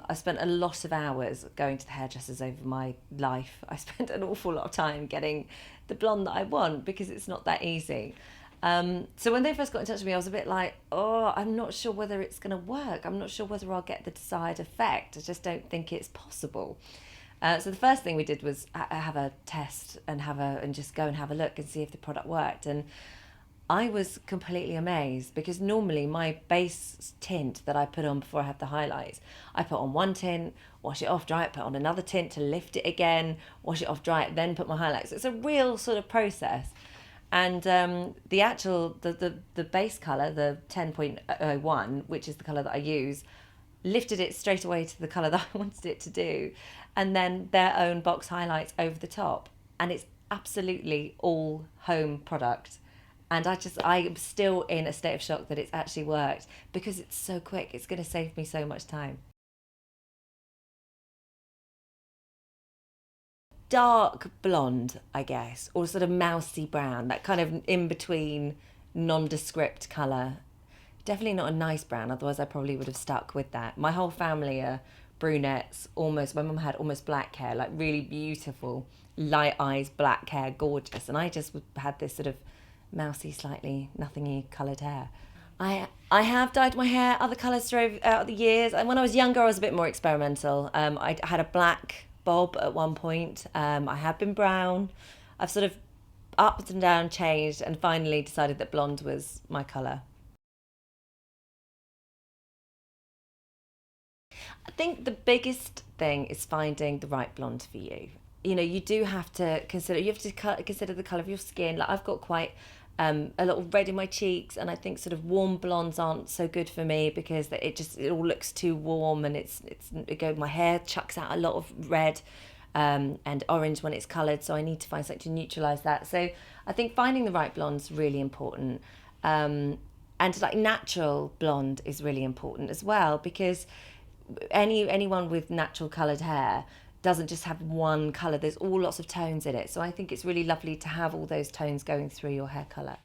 I spent a lot of hours going to the hairdressers over my life. I spent an awful lot of time getting the blonde that I want because it's not that easy. So when they first got in touch with me, I was a bit like, oh, I'm not sure whether it's going to work. I'm not sure whether I'll get the desired effect. I just don't think it's possible. So the first thing we did was have a test and just go and have a look and see if the product worked. And I was completely amazed because normally my base tint that I put on before I have the highlights, I put on one tint, wash it off, dry it, put on another tint to lift it again, wash it off, dry it, then put my highlights. It's a real sort of process. And the actual, the base colour, the 10.01, which is the colour that I use, lifted it straight away to the colour that I wanted it to do. And then their own box highlights over the top. And it's absolutely all home product. And I'm still in a state of shock that it's actually worked because it's so quick. It's going to save me so much time. Dark blonde, I guess, or sort of mousy brown, that kind of in between nondescript colour. Definitely not a nice brown, otherwise I probably would have stuck with that. My whole family are brunettes, almost, my mum had almost black hair, like really beautiful, light eyes, black hair, gorgeous. And I just had this sort of mousy, slightly nothingy coloured hair. I have dyed my hair other colours throughout the years. And when I was younger, I was a bit more experimental. I had a black bob at one point. I have been brown. I've sort of up and down changed and finally decided that blonde was my colour. I think the biggest thing is finding the right blonde for you. You know, you do have to consider, consider the colour of your skin. Like I've got quite a little red in my cheeks, and I think sort of warm blondes aren't so good for me because it all looks too warm, and my hair chucks out a lot of red and orange when it's coloured, so I need to find something to neutralise that. So I think finding the right blonde's really important. And like natural blonde is really important as well because anyone with natural coloured hair doesn't just have one colour. There's all lots of tones in it. So I think it's really lovely to have all those tones going through your hair colour.